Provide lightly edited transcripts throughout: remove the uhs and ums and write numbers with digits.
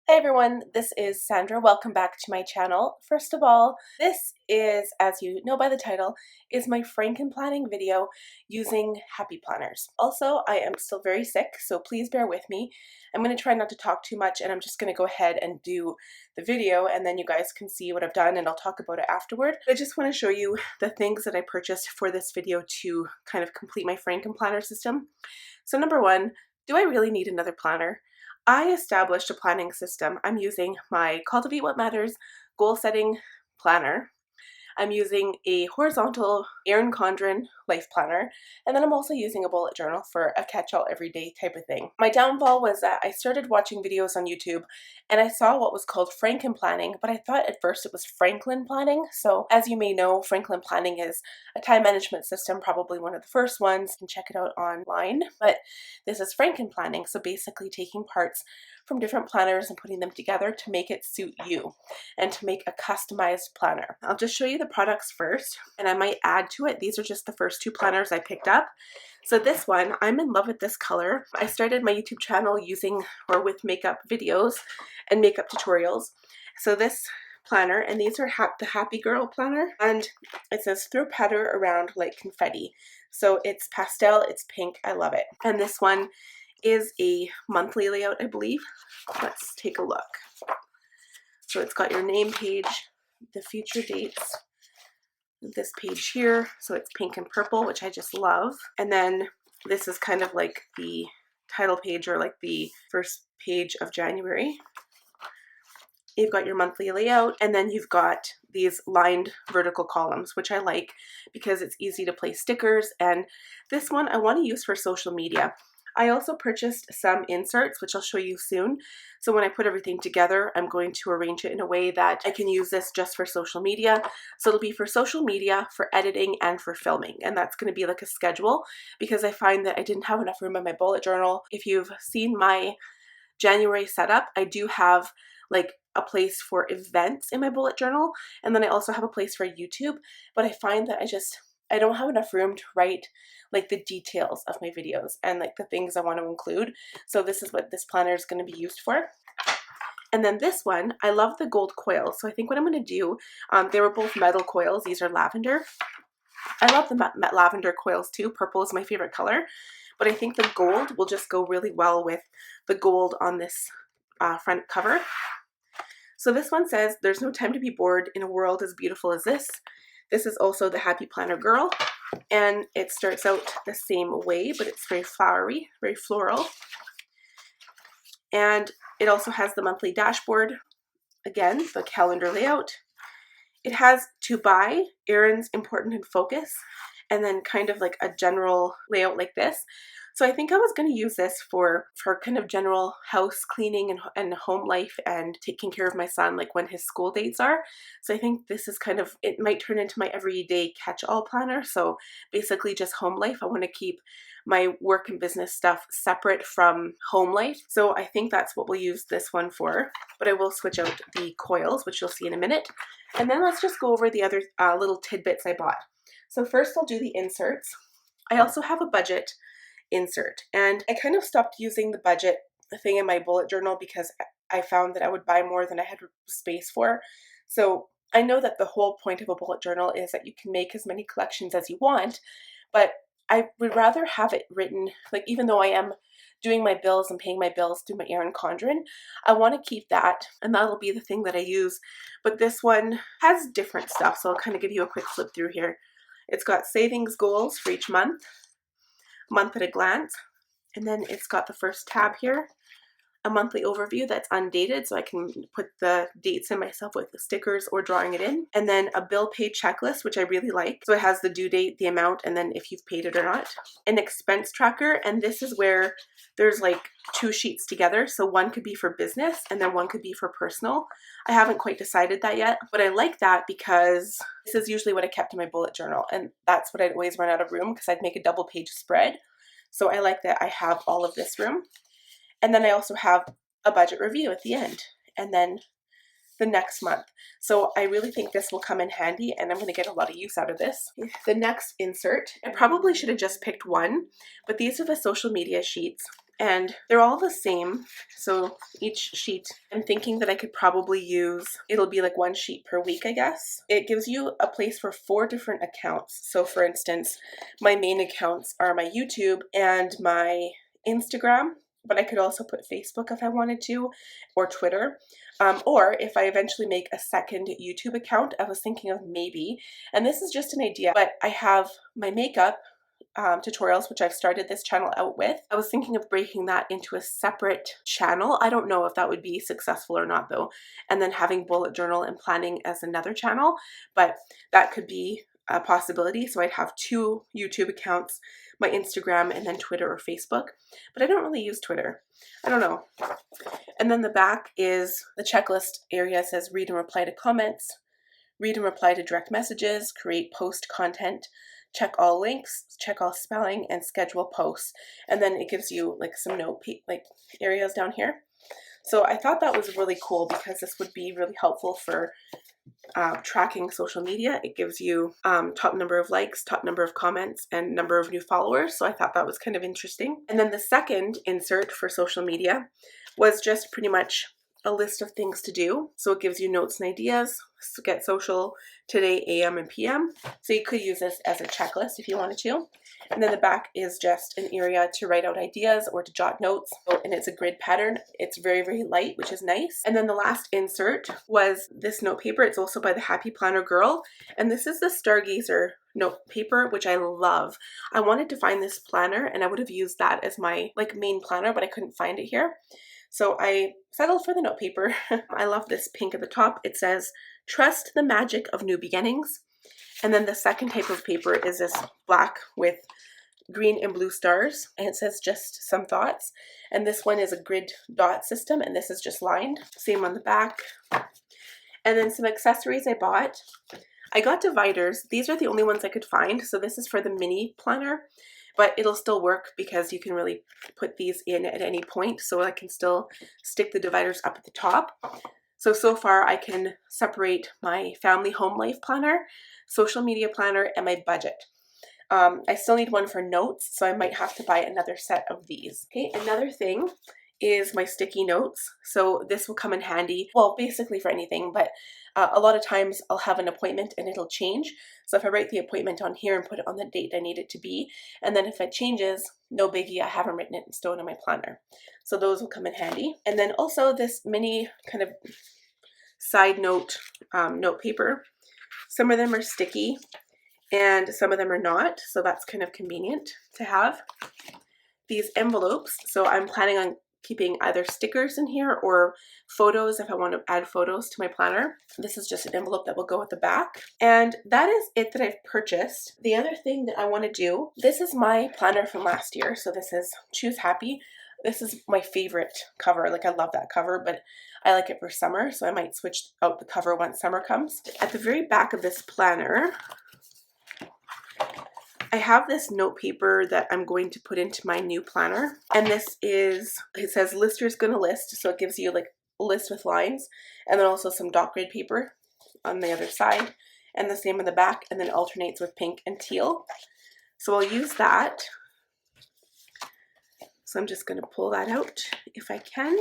Hey everyone, this is Sandra. Welcome back to my channel. First of all, this is, as you know by the title, is my Franken-Planning video using happy planners. Also, I am still very sick, so please bear with me. I'm going to try not to talk too much, and I'm just going to go ahead and do the video, and then you guys can see what I've done, and I'll talk about it afterward. I just want to show you the things that I purchased for this video to kind of complete my Franken-Planner system. So number one, do I really need another planner? I established a planning system. I'm using my Cultivate What Matters goal setting planner. I'm using a horizontal Erin Condren life planner, and then I'm also using a bullet journal for a catch-all everyday type of thing. My downfall was that I started watching videos on YouTube and I saw what was called Franken-Planning, but I thought at first it was Franklin-Planning. So as you may know, Franklin-Planning is a time management system, probably one of the first ones. You can check it out online, but this is Franken-Planning, so basically taking parts from different planners and putting them together to make it suit you and to make a customized planner. I'll just show you the products first, and I might add to it. These are just the first two planners I picked up. So this one, I'm in love with this color. I started my YouTube channel using or with makeup videos and makeup tutorials. So this planner, and these are the Happy Girl planner, and it says throw powder around like confetti. So it's pastel, it's pink, I love it. And this one is a monthly layout, I believe. Let's take a look. So it's got your name page, the future dates, this page here, so it's pink and purple, which I just love. And then this is kind of like the title page, or like the first page of January. You've got your monthly layout, and then you've got these lined vertical columns, which I like because it's easy to place stickers. And this one I want to use for social media. I also purchased some inserts, which I'll show you soon. So when I put everything together, I'm going to arrange it in a way that I can use this just for social media. So it'll be for social media, for editing, and for filming. And that's going to be like a schedule, because I find that I didn't have enough room in my bullet journal. If you've seen my January setup, I do have like a place for events in my bullet journal, and then I also have a place for YouTube, but I find that I don't have enough room to write like the details of my videos and like the things I want to include. So this is what this planner is going to be used for. And then this one, I love the gold coils. So I think what I'm going to do, they were both metal coils. These are lavender. I love the lavender coils too. Purple is my favorite color, but I think the gold will just go really well with the gold on this front cover. So this one says, there's no time to be bored in a world as beautiful as this. This is also the Happy Planner Girl, and it starts out the same way, but it's very flowery, very floral. And it also has the monthly dashboard, again, the calendar layout. It has to buy, errands, important and focus, and then kind of like a general layout like this. So I think I was going to use this for kind of general house cleaning and home life and taking care of my son, like when his school dates are. So I think this is kind of, it might turn into my everyday catch-all planner. So basically just home life. I want to keep my work and business stuff separate from home life. So I think that's what we'll use this one for, but I will switch out the coils, which you'll see in a minute. And then let's just go over the other little tidbits I bought. So first I'll do the inserts. I also have a budget insert, and I kind of stopped using the budget thing in my bullet journal because I found that I would buy more than I had space for. So I know that the whole point of a bullet journal is that you can make as many collections as you want, but I would rather have it written, like even though I am doing my bills and paying my bills through my Erin Condren, I want to keep that, and that'll be the thing that I use. But this one has different stuff, so I'll kind of give you a quick flip through here. It's got savings goals for each month at a glance, and then it's got the first tab here, a monthly overview that's undated, so I can put the dates in myself with the stickers or drawing it in, and then a bill pay checklist, which I really like. So it has the due date, the amount, and then if you've paid it or not. An expense tracker, and this is where there's like two sheets together, so one could be for business and then one could be for personal. I haven't quite decided that yet, but I like that because this is usually what I kept in my bullet journal, and that's what I'd always run out of room because I'd make a double page spread. So I like that I have all of this room. And then I also have a budget review at the end, and then the next month. So I really think this will come in handy, and I'm going to get a lot of use out of this. The next insert, I probably should have just picked one, but these are the social media sheets. and they're all the same. So each sheet, I'm thinking that I could probably use, it'll be like one sheet per week, I guess. It gives you a place for 4 different accounts. So for instance, my main accounts are my YouTube and my Instagram, but I could also put Facebook if I wanted to, or Twitter. Or if I eventually make a second YouTube account, I was thinking of maybe, and this is just an idea, but I have my makeup tutorials, which I've started this channel out with. I was thinking of breaking that into a separate channel. I don't know if that would be successful or not though. And then having bullet journal and planning as another channel, but that could be a possibility. So I'd have 2 YouTube accounts, my Instagram and then Twitter or Facebook, but I don't really use Twitter. I don't know. And then the back is the checklist area. It says read and reply to comments, read and reply to direct messages, create post content, check all links, check all spelling, and schedule posts. And then it gives you like some note like areas down here. So I thought that was really cool because this would be really helpful for tracking social media. It gives you top number of likes, top number of comments, and number of new followers. So I thought that was kind of interesting. And then the second insert for social media was just pretty much a list of things to do. So it gives you notes and ideas. So get social today, AM and PM. So you could use this as a checklist if you wanted to. And then the back is just an area to write out ideas or to jot notes. And it's a grid pattern. It's very, very light, which is nice. And then the last insert was this note paper. It's also by the Happy Planner Girl. And this is the Stargazer note paper, which I love. I wanted to find this planner and I would have used that as my like main planner, but I couldn't find it here. So I settled for the note paper. I love this pink at the top. It says, trust the magic of new beginnings. And then the second type of paper is this black with green and blue stars. And it says just some thoughts. And this one is a grid dot system. And this is just lined. Same on the back. And then some accessories I bought. I got dividers. These are the only ones I could find. So this is for the mini planner. But it'll still work because you can really put these in at any point. So I can still stick the dividers up at the top. So far I can separate my family home life planner, social media planner, and my budget. I still need one for notes, so I might have to buy another set of these. Okay, another thing is my sticky notes. So this will come in handy, well, basically for anything, but a lot of times I'll have an appointment and it'll change. So if I write the appointment on here and put it on the date I need it to be, and then if it changes, no biggie, I haven't written it in stone in my planner. So those will come in handy. And then also this mini kind of side note note paper. Some of them are sticky and some of them are not. So that's kind of convenient to have. These envelopes. So I'm planning on keeping either stickers in here or photos if I want to add photos to my planner. This is just an envelope that will go at the back. And that is it that I've purchased. The other thing that I want to do, this is my planner from last year. So this is Choose Happy. This is my favorite cover. Like I love that cover, but I like it for summer. So I might switch out the cover once summer comes. At the very back of this planner, I have this note paper that I'm going to put into my new planner. And this is, it says lister's gonna list. So it gives you like a list with lines and then also some dot grid paper on the other side and the same on the back, and then alternates with pink and teal. So I'll use that. So I'm just gonna pull that out if I can.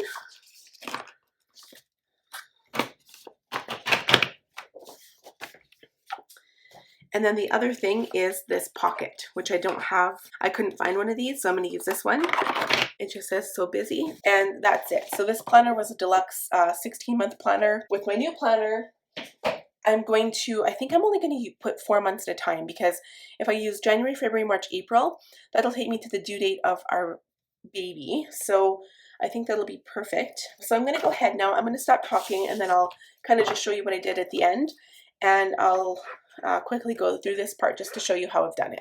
And then the other thing is this pocket, which I don't have. I couldn't find one of these, so I'm going to use this one. It just says so busy, and that's it. So this planner was a deluxe 16-month planner. With my new planner, I'm going to, I think I'm only going to put 4 months at a time, because if I use January, February, March, April, that'll take me to the due date of our baby. So I think that'll be perfect. So I'm going to go ahead now. I'm going to stop talking, and then I'll kind of just show you what I did at the end, and I'll quickly go through this part just to show you how I've done it.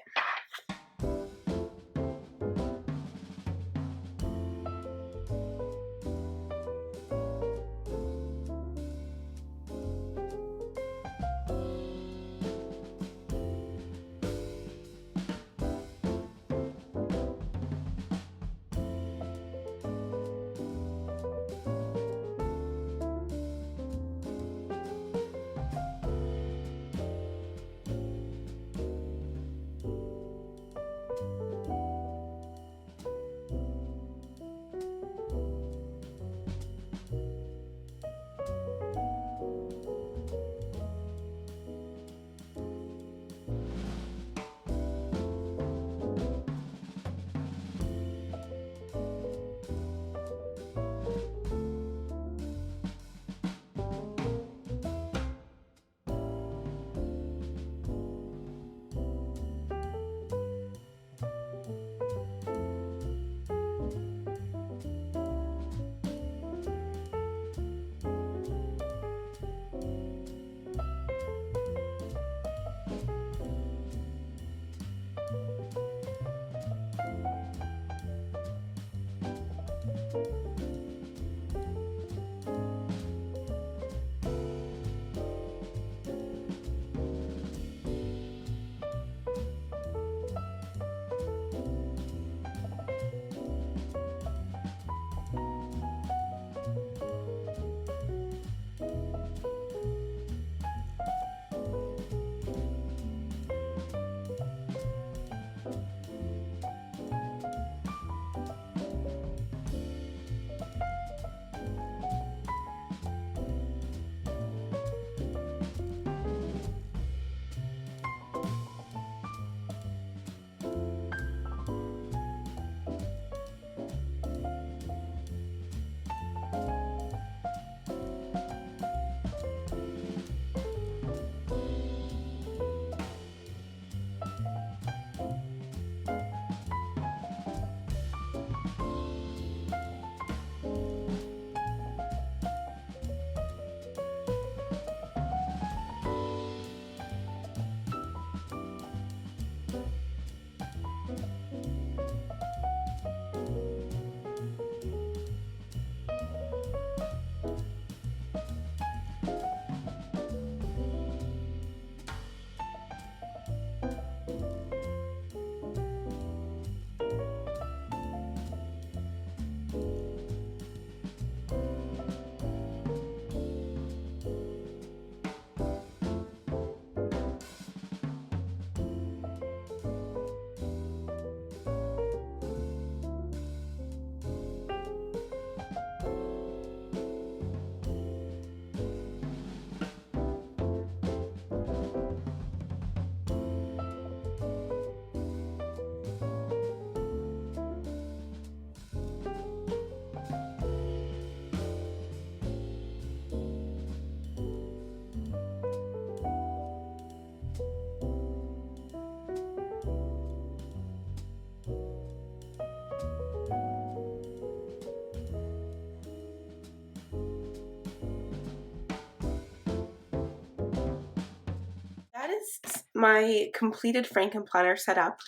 my completed Franken-Planner set up.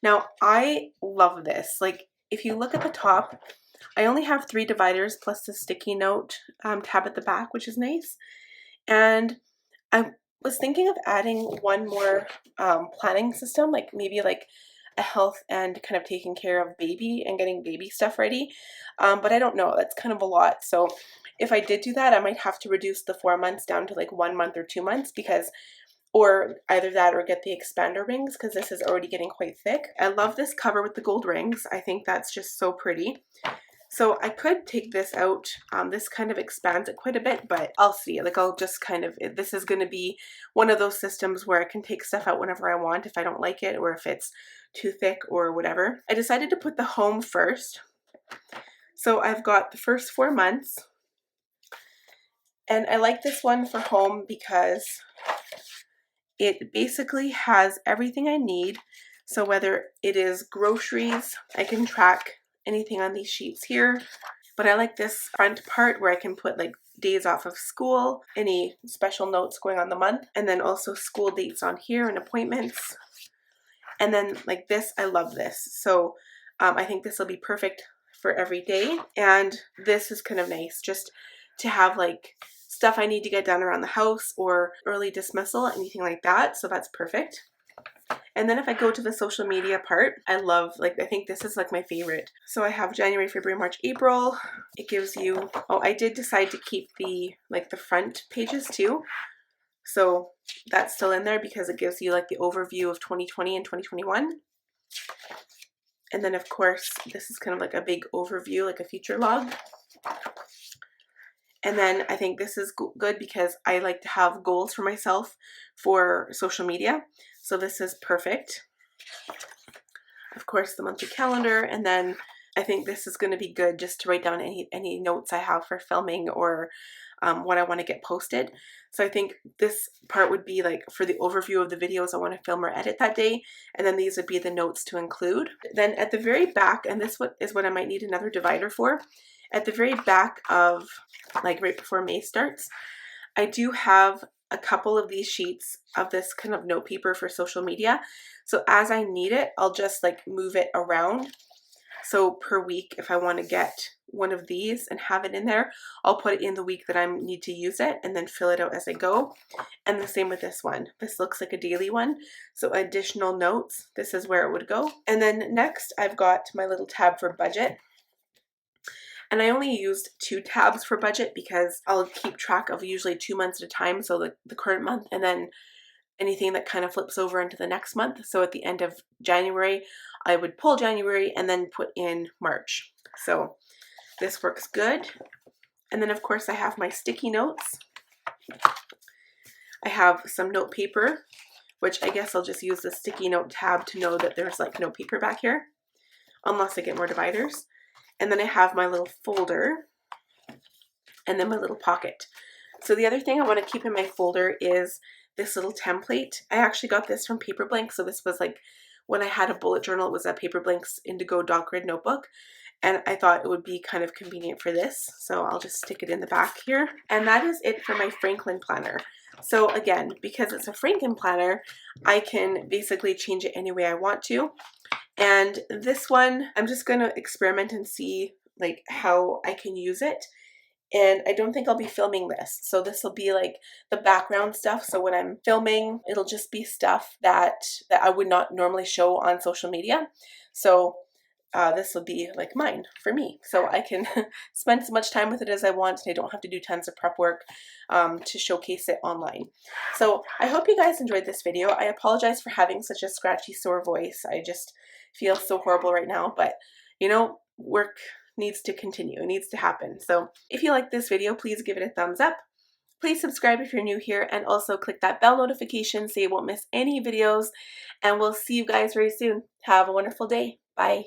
Now, I love this. Like, if you look at the top, I only have 3 dividers plus the sticky note tab at the back, which is nice. And I was thinking of adding one more planning system, like maybe like a health and kind of taking care of baby and getting baby stuff ready. But I don't know, that's kind of a lot. So if I did do that, I might have to reduce the 4 months down to like 1 month or 2 months, because or either that or get the expander rings, because this is already getting quite thick. I love this cover with the gold rings. I think that's just so pretty. So I could take this out. This kind of expands it quite a bit, but I'll see. Like, I'll just kind of, this is going to be one of those systems where I can take stuff out whenever I want if I don't like it or if it's too thick or whatever. I decided to put the home first. So I've got the first 4 months. And I like this one for home because it basically has everything I need. So whether it is groceries, I can track anything on these sheets here. But I like this front part where I can put like days off of school, any special notes going on the month, and then also school dates on here and appointments. And then like this, I love this. So I think this will be perfect for every day. And this is kind of nice just to have like stuff I need to get done around the house or early dismissal, anything like that. So that's perfect. And then if I go to the social media part, I love, like, I think this is like my favorite. So I have January, February, March, April. It gives you, oh, I did decide to keep the, like the front pages too. So that's still in there because it gives you like the overview of 2020 and 2021. And then of course, this is kind of like a big overview, like a future log. And then I think this is good because I like to have goals for myself for social media. So this is perfect. Of course, the monthly calendar. And then I think this is going to be good just to write down any notes I have for filming or what I want to get posted. So I think this part would be like for the overview of the videos I want to film or edit that day. And then these would be the notes to include. Then at the very back, and this is what I might need another divider for, at the very back of, like right before May starts, I do have a couple of these sheets of this kind of note paper for social media. So as I need it, I'll just like move it around. So per week, if I want to get one of these and have it in there, I'll put it in the week that I need to use it and then fill it out as I go. And the same with this one. This looks like a daily one. So additional notes, this is where it would go. And then next I've got my little tab for budget. And I only used 2 tabs for budget because I'll keep track of usually 2 months at a time. So the current month and then anything that kind of flips over into the next month. So at the end of January, I would pull January and then put in March. So this works good. And then of course I have my sticky notes. I have some note paper, which I guess I'll just use the sticky note tab to know that there's like no paper back here, unless I get more dividers. And then I have my little folder and then my little pocket. So the other thing I want to keep in my folder is this little template. I actually got this from Paper Blank. So this was like when I had a bullet journal, it was a Paper Blank's Indigo Dot Grid notebook. And I thought it would be kind of convenient for this. So I'll just stick it in the back here. And that is it for my Franklin planner. So again, because it's a Franken planner, I can basically change it any way I want to. And this one, I'm just going to experiment and see like how I can use it. And I don't think I'll be filming this. So this will be like the background stuff. So when I'm filming, it'll just be stuff that I would not normally show on social media. So this will be like mine for me. So I can spend as much time with it as I want and I don't have to do tons of prep work to showcase it online. So I hope you guys enjoyed this video. I apologize for having such a scratchy, sore voice. I just feel so horrible right now, but you know, work needs to continue. It needs to happen. So if you like this video, please give it a thumbs up. Please subscribe if you're new here and also click that bell notification so you won't miss any videos. And we'll see you guys very soon. Have a wonderful day. Bye.